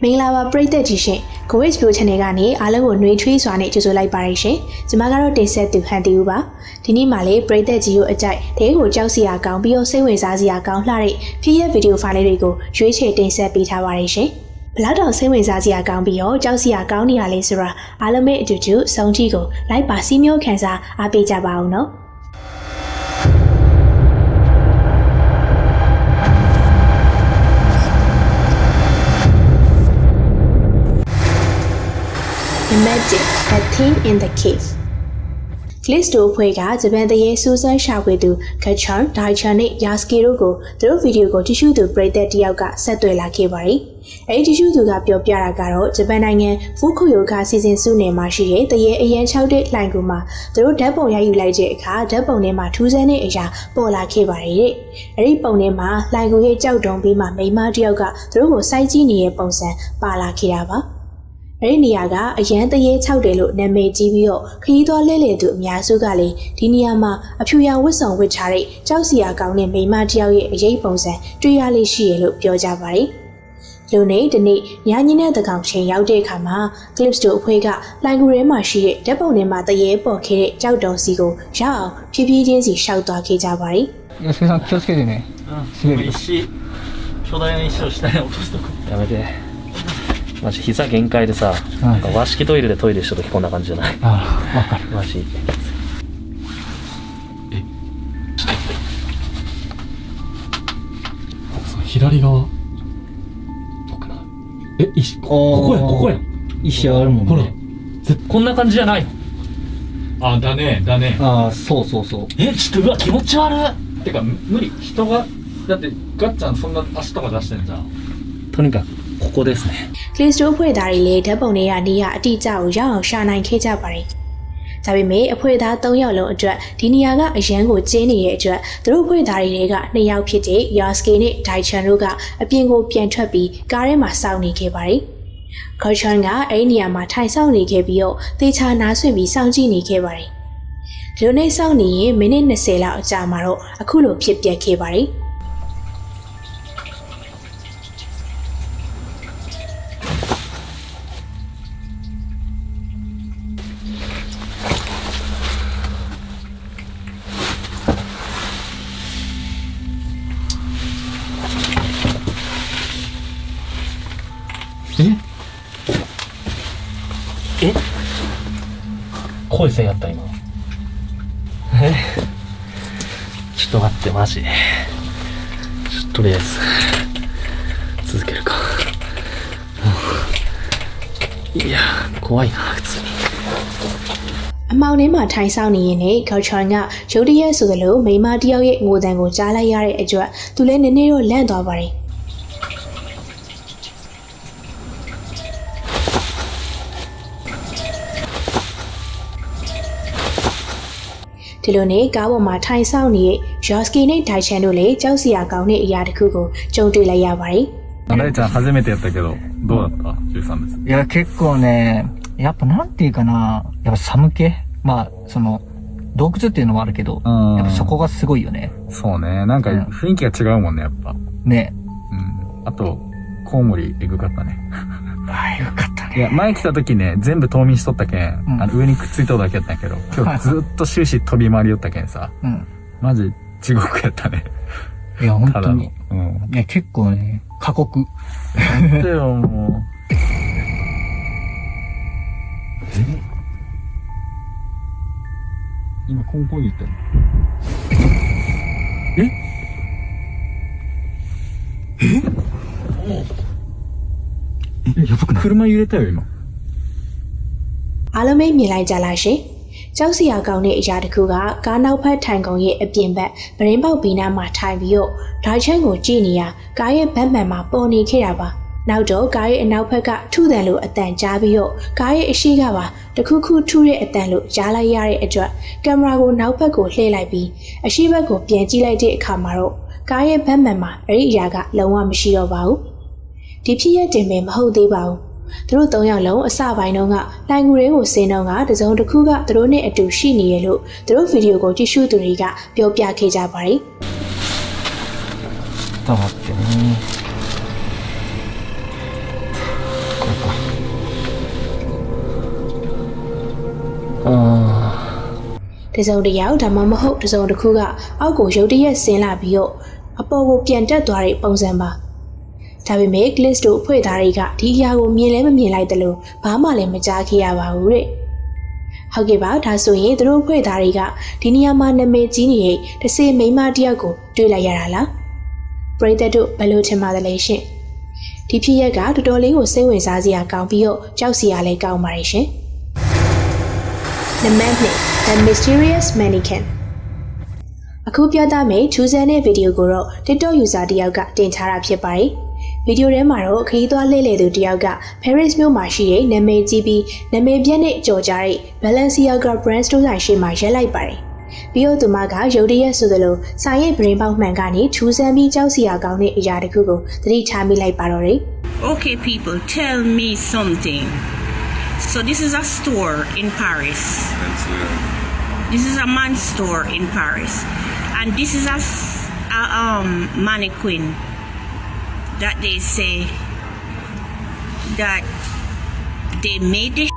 မင်္ဂလာပါပရိသတ်ကြီးရှင် Gowish Blue Channel ကနေအားလုံးကိုနှွေးထွေးစွာနဲ့ကြိုဆိုလိုက်ပါရရှင်ကျွန်မကတော့တင်ဆက်သူဟန်တီဦးပါဒီနေ့မှလည်းပရိသတ်ကြီးတို့အကြိုက်တဲကိုကြောက်စရာကောင်းပြီးတော့စိတ်ဝင်စားစရာကောင်းလှတဲ့ဖြစ်ရဲ့ဗီဒီယိုဖိုင်လေးတွေကိုရွေးချယ်တင်ဆက်ပေးထားပါရရှင်ဘလောက်တောင်စိတ်ဝင်စားစရာကောင်းပြီးတော့ကြောက်စရာကောင်းနေရလဲဆိုတာအားလုံးပဲအတူတူစုံကြည့်ကိုလိုက်ပါစီးမျိုးခန်းစားအားပေးကြပါအောင်နော်Magic, a thing in the cave. Clisto ဖွဲ့ကဂျပန်တရေစူးစမ်းရှာဖွေသူခချန်ဒိုင်ချန်နဲ့ယာစကီတို့ကိုသူတို့ဗီဒီယိုကိုကြည့်ရှုသူပရိသတ်တယောက်ကဆက်သွယ်လာခဲ့ပါတယ်။အဲဒီကြည့်ရှုသူကပြောပြတာကတော့ဂျပန်နိုင်ငံဖူခုယိုကာစီစဉ်စုနယ်မှာရှိတဲ့တရေအရန်6တဲ့လှိုင်ကူမှာသူတို့ဓာတ်ပုံရိုက်ယူလိုက်တဲ့အခါဓာတ်ပုံထဲမှာထူးဆန်းတဲ့အရာပေါ်လာခဲ့ပါတယ်တဲ့။အဲဒီပုံထဲမှာလှိုင်ကူရဲ့ကြောက်တုံးပြီးမှမိန်းမတယောက်ကသူတို့ကိုစိုက်ကြည့်နေတဲ့ပုံစံပါလာခဲ့တာပါ။အဲဒီနေရာကအရန်တရေ6တယ်လို့နာမည်ကြီးပြီးတော့ခရီးသွားလဲလှယ်သူအများစုကလည်းဒီနေရာမှာအဖြူရောင်ဝတ်စုံဝတ်ထားတဲ့ကြောက်စရာကောင်းတဲ့မိန်းမတယောက်ရဲ့အရေးပုံစံတွေ့ရလိမ့်ရှိရလို့ပြောကြပါတယ်။လူနေဒီနေ့ညညနဲ့တကောင်ချင်းရောက်တဲ့အခါမှာ Clips တို့အဖွဲ့ကလိုင်ကူထဲမှာရှိတဲ့ဓာတ်ပုံထဲမှာတရေပေါ်ခဲ့တဲ့ကြောက်တုံးစီကိုရအောင်ဖြည်းဖြည်းချင်းစီရှောက်သွားခဲ့ကြပါတယ်「よすけさん気をつけてね。滑るよ。巨大な石を下に落とすとこやめてマジ膝限界でさ、なんか和式トイレでトイレした時こんな感じじゃないああ、わかる。マジ左側。どこかな。石。ここや、ここや。石あるもんね。ほら。こんな感じじゃないあ、だねだねああ、そうそうそう。ちょっとうわ気持ち悪いてか無理人がだってガッちゃんそんな足とか出してんじゃんとにかくここですね Clips တို့အဖွဲ့သားတွေလည်းဓာတ်ပုံတွေကနေရအတိအကျကိုရအောင်ရှာနိုင်ခဲ့ကြပါတယ်။ဒါပေမဲ့အဖွဲ့သား3ယောက်လုံးအတွက်ဒီနေရာကအရန်ကိုကျင်းနေတဲ့အတွက်သူတို့အဖွဲ့သားတွေက2ယောက်ဖြစ်တဲ့ Yasuke နဲ့ Daichen တို့ကအပြင်ကိုပြန်ထွက်ပြီးကားထဲမှာစောင့်နေခဲ့ပါတယ်။ Daichen ကအဲ့ဒီနေရာမှာထိုင်စောင့်နေခဲ့ပြီးတော့သေချာနားဆွင့်ပြီးစောင့်ကြည့်နေခဲ့ပါတယ်။ဒီလိုနဲ့စောင့်နေရင်မိနစ်20လောက်အကြာမှာတော့အခုလိုဖြစ်ပျက်ခဲ့ပါတယ်။濃い線やった今ちょっと待ってマジちょっととりあえず続けるかいや怖いな普通にအမောင်ထဲမှာထိုင်ဆောင်နေရင်လည်းခေါချွန်ကရုတ်တရက်ဆိုသလိုမိမတယောက်ရဲ့ငိုတံကိုကြားလိုက်ရတဲ့အတွက်သူလည်းနည်းနည်းတော့လန့်သွားပါတယ်ဒီလိုနဲ့ကားပေါ်မှာထိုင်ဆောင်နေတဲ့ Yasuke နဲ့ Daichen တို့လည်းကြောက်စရာကောင်းတဲ့အရာတစ်ခုကိုကြုံတွေ့လိုက်ရပါတယ်大ちゃん初めてやったけどどうだった13ですいや、結構ね、やっぱなんていうかな、やっぱ寒気まあ、洞窟っていうのもあるけど、やっぱそこがすごいよね。そうねなんか雰囲気が違うもんねやっぱね。あとコウモリエグかったねああ、よかったね。いや前来た時ね全部冬眠しとったけん、上にくっついとるだけやったんやけど今日ずっと終始飛び回りよったけんさ、マジ地獄やったねいや、本当に。いや、結構ね、過酷。なんでよ、もう。今、コンコン言ったのやばくない車揺れたよ、今。အားလုံးပဲမြင်လိုက်ကြလားရှင်ကြောက်စရာကောင်းတဲ့အရာတစ်ခုကကားနောက်ဖက်ထိုင်ကုန်ရဲ့အပြင်ဘက်ဗရင်ပေါက်ဘီနာမှာထိုင်ပြီးတော့ဒိုင်ချန်ကိုကြည့်နေရကားရဲ့ဘက်မှန်မှာပေါ်နေခဲ့တာပါနောက်တော့ကားရဲ့အနောက်ဘက်ကထုတန်လို့အတန်ကြားပြီးတော့ကားရဲ့အရှိကပါတခုခုထုတဲ့အတန်လို့ကြားလိုက်ရတဲ့အတွက်ကင်မရာကိုနောက်ဘက်ကိုလှည့်လိုက်ပြီးအရှိဘက်ကိုပြန်ကြည့်လိုက်တဲ့အခါမှာတော့ကားရဲ့ဘက်မှန်မှာအဲ့ဒီအရာကလုံးဝမရှိတော့ပါဘူးဒီဖြစ်ရတင်ပဲမဟုတ်သေးပါဘူးသူတို့3ယောက်လုံးအစပိုင်းတုန်းကလိုင်ကူတွေကိုစင်းတော့ကတစုံတစ်ခုကသူတို့နဲ့အတူရှိနေရလို့သူတို့ဗီဒီယိုကိုကြည့်ရှုသူတွေကပြောပြခဲ့ကြပါတယ်။တော့ဟုတ်တယ် တစုံတစ်ယောက်ဒါမှမဟုတ်တစုံတစ်ခုကအောက်ကိုရုတ်တရက်ဆင်းလာပြီးတော့အပေါ်ကိုပြန်တက်သွားတဲ့ပုံစံပါဒါပေမဲ့ Glitch တို့အဖွဲ့သားတွေကဒီအရာကိုမြင်လဲမမြင်လိုက်တယ်လို့ဘာမှလည်းမကြားခဲ့ရပါဘူးတဲ့ဟုတ်ကဲ့ပါဒါဆိုရင်သူတို့အဖွဲ့သားတွေကဒီနေရာမှာနာမည်ကြီးနေတဲ့တစေမိန်းမတစ်ယောက်ကိုတွေ့လိုက်ရတာလားပရိသတ်တို့ဘယ်လိုထင်ပါသလဲရှင်ဒီဖြစ်ရက်ကတော်တော်လေးကိုစိတ်ဝင်စားစရာကောင်းပြီးတော့ကြောက်စရာလည်းကောင်းပါတယ်ရှင် The Magnet The Mysterious Mannequin အခုပြသမယ့်ထူးဆန်းတဲ့ဗီဒီယိုကိုတော့ TikTok user တစ်ယောက်ကတင်ထားတာဖြစ်ပါတယ်ဗီဒီယိုထဲမှာတော့ခရီးသွားလှည့်လည်သူတစ်ယောက်က Paris မြို့မှာရှိတဲ့နာမည်ကြီးပြီးနာမည်ပြတ်နဲ့ကြော်ကြားတဲ့ Balenciaga brand store ဆိုင်ရှိမှရက်လိုက်ပါတယ်ပြီးတော့သူမကရုတ်တရက်ဆိုသလိုဆိုင်ရဲ့ brain ပေါက်မှန်ကနေထူးဆန်းပြီးကြောက်စရာကောင်းတဲ့အရာတစ်ခုကိုသတိထားမိလိုက်ပါတော့တယ် Okay, people, tell me something. So this is a store in Paris. This is a man's store in Paris, and this is a mannequin that they say that they made this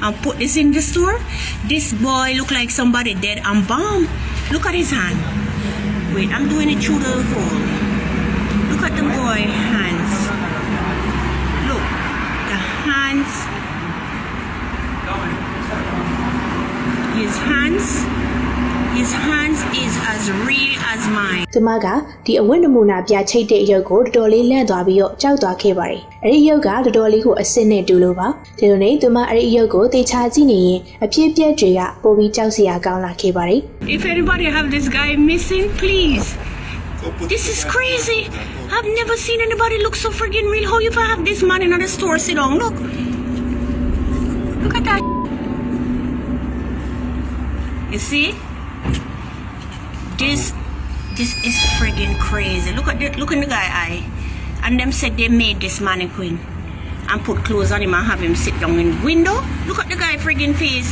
and put this in the store. This boy look like somebody dead and bomb. Look at his hand. Wait, I'm doing it through the hole. Look at the boy hands. Look, the hands. His hands is as real as mine. သူမကဒီအဝတ်နမူနာပြချိတ်တဲ့အရုပ်ကိုတော်တော်လေးလန့်သွားပြီးတော့ကြောက်သွားခဲ့ပါတယ်။အဲ့ဒီအရုပ်ကတော်တော်လေးကိုအစ်စ်နဲ့တူလို့ပါ။ဒီလိုနဲ့သူမအဲ့ဒီအရုပ်ကိုသေချာကြည့်နေရင်အဖြစ်ပြက်တွေကပိုပြီးကြောက်စရာကောင်းလာခဲ့ပါတယ်။ If anybody have this guy missing, please. This is crazy. I've never seen anybody look so friggin' real. How you have this man in the store sit down? Look at that. You see? This is friggin' crazy. Look in the guy eye. And them said they made this mannequin and put clothes on him and have him sit down in the window. Look at the guy friggin' face.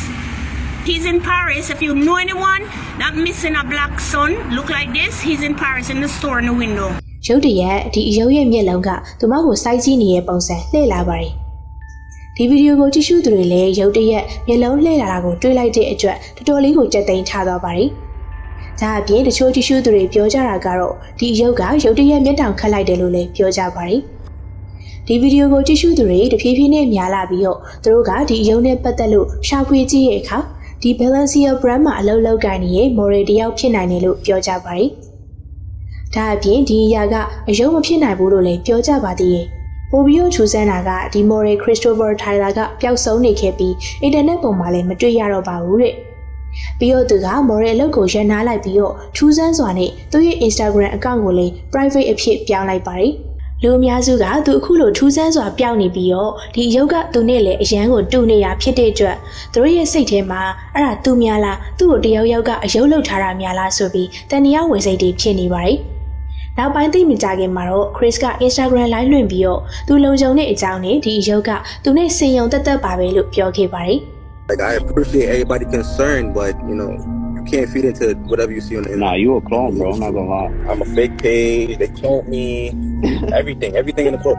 He's in Paris. If you know anyone that missing a black son look like this, he's in Paris in the store in the window. ရုတ်တရက်ဒီအရုပ်ရဲ့မျက်လုံးကသူမကိုစိုက်ကြည့်နေတဲ့ပုံစံလှည့်လာပါတယ်ဒီဗီဒီယိုကိုကြည့်ရှုသူတွေလည်းရုတ်တရက်မျက်လုံးလှည့်လာတာကိုတွေ့လိုက်တဲ့အတွက်တော်တော်လေးကိုကြက်သိမ်းထားသွားပါတယ်ဒါအပြင်တချို့ကြည့်ရှုသူတွေပြောကြတာကတော့ဒီအရုပ်ကရုတ်တရက်မျက်တောင်ခတ်လိုက်တယ်လို့လည်းပြောကြပါတယ်ဒီဗီဒီယိုကိုကြည့်ရှုသူတွေတဖြည်းဖြည်းနဲ့များလာပြီးတော့သူတို့ကဒီအရုပ်နဲ့ပတ်သက်လို့ရှာဖွေကြည့်ရဲ့အခါဒီ Balenciaga brand မှာအလုပ်လုပ်ကိုင်နေတဲ့ model တယောက်ဖြစ်နိုင်တယ်လို့ပြောကြပါတယ်ဒါအပြင်ဒီအရာကအယုံမဖြစ်နိုင်ဘူးလို့လည်းပြောကြပါသေးတယ်။ပိုပြီးတော့ထူးဆန်းတာကဒီ model Christopher Taylor ကပျောက်ဆုံးနေခဲ့ပြီးအင်တာနက်ပေါ်မှာလည်းမတွေ့ရတော့ပါဘူးတဲ့။ပြီးတော့သူက model အလုပ်ကိုရန်နာလိုက်ပြီးတော့ထူးဆန်းစွာနဲ့သူ့ရဲ့ Instagram account ကိုလည်း private အဖြစ်ပြောင်းလိုက်ပါတယ်။လူအများစုကသူအခုလိုထူးဆန်းစွာပြောင်းနေပြီးတော့ဒီအယုတ်ကသူနဲ့လည်းအရန်ကိုတူနေတာဖြစ်တဲ့အတွက်သူတို့ရဲ့စိတ်ထဲမှာအဲ့ဒါသူများလားသူ့ကိုတယောက်ယောက်ကအယုတ်လောက်ထားတာများလားဆိုပြီးတန်တရားဝင်စိတ်တွေဖြစ်နေပါတယ်။နောက်ပိုင်းသိမကြခင်မှာတော့ Chris က Instagram live လွှင့်ပြီးတော့သူလုံခြုံတဲ့အကြောင်းနဲ့ဒီအယုတ်ကသူနဲ့စင်ယုံတက်တက်ပါပဲလို့ပြောခဲ့ပါတယ်။ Like I appreciate everybody concerned, but you know, you can't feed into whatever you see on the internet. Nah, you a clone, bro. I'm not gonna lie. I'm a fake page. They clone me. Everything in the book.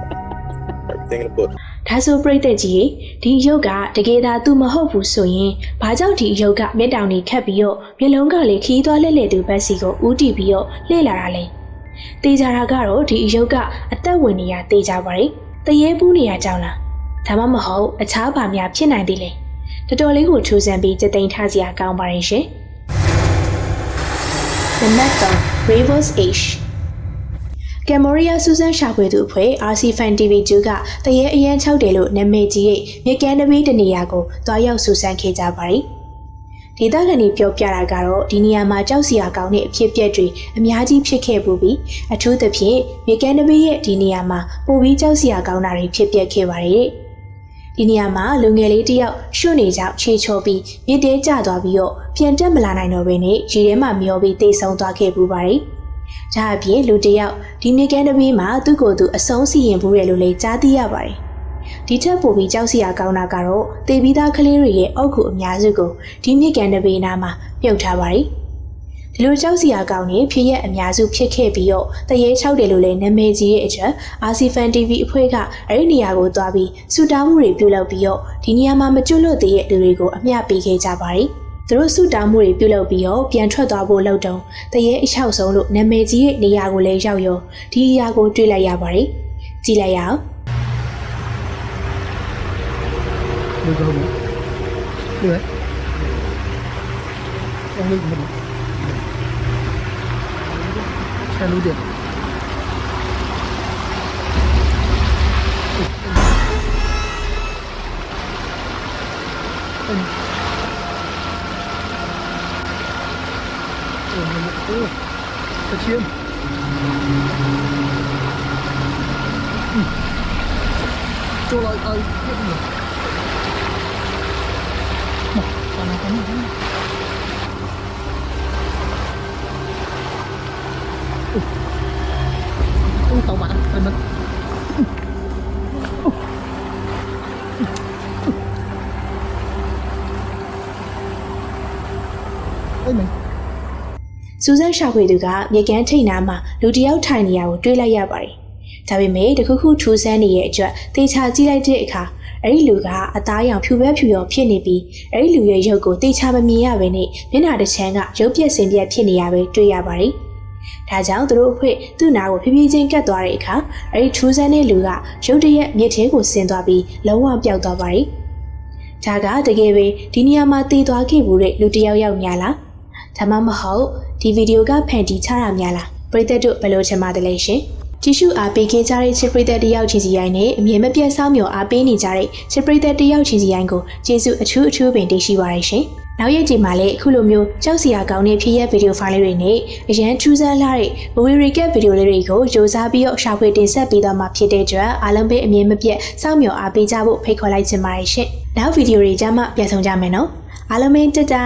Everything in the book. ဒါဆိုပြိတ္တကြီးဒီအယုတ်ကတကယ်သာသူမဟုတ်ဘူးဆိုရင်ဘာကြောင့်ဒီအယုတ်ကမျက်တောင်ကြီးခတ်ပြီးတော့မျက်လုံးကလည်းခီးသွားလှည့်လှည့်သူဘက်စီကိုဦးတည်ပြီးတော့လှည့်လာတာလေ။တေချာတာကတော့ဒီအယုတ်ကအသက်ဝင်နေရတေချာပါတယ်။တရေပူးနေရကြောင်းလား။ဒါမှမဟုတ်အခြားဘာများဖြစ်နိုင်သေးလဲ။တော်တော်လေးကိုထူးဆန်းပြီးကြသိမ်းထားစရာကောင်းပါတယ်ရှင်။ The Method Reverse Age ကင်မောရီးယားစူးစမ်းရှာဖွေသူအဖွဲ့ RC Fan TV2 ကတရေအရန်၆တယ်လို့နာမည်ကြီးရဲ့မြေကမ်းတပီးတနေရာကိုတွားရောက်စူးစမ်းခဲ့ကြပါတယ်။ဒေသခံတွေပြောပြတာကတော့ဒီနေရာမှာကြောက်စရာကောင်းတဲ့အဖြစ်အပျက်တွေအများကြီးဖြစ်ခဲ့ပူပြီးအထူးသဖြင့်မြေကမ်းတပီးရဲ့ဒီနေရာမှာပိုပြီးကြောက်စရာကောင်းတာတွေဖြစ်ပျက်ခဲ့ပါတယ်။ဒီနေရာမှာလူငယ်လေးတစ်ယောက်ရွှွနေကြောက်ချေချောပြီးမြစ်တဲကျသွားပြီးတော့ပြန်တက်မလာနိုင်တော့ဘဲနဲ့ရေထဲမှာမျောပြီးတိတ်ဆုံးသွားခဲ့ပူပါတယ်။ဒါအပြင်လူတစ်ယောက်ဒီမြေကမ်းတပီးမှာသူ့ကိုယ်သူအဆုံးစီရင်ဘူးတယ်လို့လည်းကြားသိရပါတယ်။ဒီထက်ပိုပြီးကြောက်စရာကောင်းတာကတော့တေပြီးသားကလေးတွေရဲ့အုတ်ခုအများစုကိုဒီမြေကမ်းတပီးနားမှာပြုတ်ထားပါတယ်။ဒီလိုကြောက်စရာကောင်းနေဖြစ်ရက်အများစုဖြစ်ခဲ့ပြီးတော့တရေ၆တယ်လို့လည်းနာမည်ကြီးရဲ့အတွက် RC Fan TV အဖွဲ့ကအဲ့ဒီနေရာကိုသွားပြီးစူတောင်းမှုတွေပြုလုပ်ပြီးတော့ဒီနေရာမှာမကျွတ်လွတ်သေးတဲ့လူတွေကိုအမျှပေးခဲ့ကြပါတယ်။ သူတို့စုတောင်းမှုတွေပြုလုပ်ပြီးတော့ပြန်ထွက်သွားဖို့လုပ်တုန်းတရေအချောက်ဆုံးလို့နာမည်ကြီးရဲ့နေရာကိုလည်းရောက်ရောဒီအရာကိုတွေ့လိုက်ရပါတယ်ကြည့်လိုက်ရအောင် လူကောင်းတယ်တွေ့ရအောင်လေးမလို့ဆယ်လို့တယ်တချင်ចូលឲ្យទៀតមកបានទៅអូតោបានទៅមិនអីមិន စူဇန်ရှာဖွေသူကမြေကမ်းထိတ်နားမှာလူတစ်ယောက်ထိုင်နေရကိုတွေ့လိုက်ရပါတယ်။ဒါပေမဲ့တခုခုထူးဆန်းနေရဲ့အတွက်သေချာကြည့်လိုက်တဲ့အခါအဲ့ဒီလူကအသားရောင်ဖြူပဲဖြူရောဖြစ်နေပြီးအဲ့ဒီလူရဲ့ရုပ်ကိုသေချာမမြင်ရဘဲနဲ့မျက်နှာတစ်ချမ်းကရုပ်ပြက်စင်ပြက်ဖြစ်နေရပဲတွေ့ရပါတယ်။ဒါကြောင့်သူတို့အဖွဲ့သူ့နာကိုဖြည်းဖြည်းချင်းကတ်သွားတဲ့အခါအဲ့ဒီထူးဆန်းတဲ့လူကရုပ်တရက်မြစ်ထဲကိုဆင်းသွားပြီးလုံးဝပျောက်သွားပါတယ်။ဒါကတကယ်ပဲဒီနေရာမှာတည်သွားခဲ့ဘူးတဲ့လူတစ်ယောက်ယောက်များလား။ဒါမှမဟုတ်ဒီဗီဒီယိုကဖန်တီးချတာများလားပရိသတ်တို့ဘယ်လိုချင်ပါတယ်လဲရှင်ကြည့်ရှုအားပေးခဲ့ကြတဲ့ချစ်ပရိသတ်တယောက်ချင်းစီရိုင်းနဲ့အမြင်မပြတ်စောင့်မျှော်အားပေးနေကြတဲ့ချစ်ပရိသတ်တယောက်ချင်းစီရိုင်းကိုကျေးဇူးအထူးအထူးပင်တင်ရှိပါရရှင်နောက်ရက်ဒီမှာလည်းအခုလိုမျိုးကြောက်စရာကောင်းတဲ့ဖြစ်ရပ်ဗီဒီယိုဖိုင်လေးတွေနဲ့အရန်ထူးဆန်းလာတဲ့ movie recap ဗီဒီယိုလေးတွေကိုစူးစမ်းပြီးတော့ရှာဖွေတင်ဆက်ပေးသွားမှာဖြစ်တဲ့အတွက်အားလုံးပဲအမြင်မပြတ်စောင့်မျှော်အားပေးကြဖို့ဖိတ်ခေါ်လိုက်ချင်ပါတယ်ရှင်နောက်ဗီဒီယိုတွေကြမှာပြန်ဆောင်ကြမယ်နော်အားလုံးပဲတတာ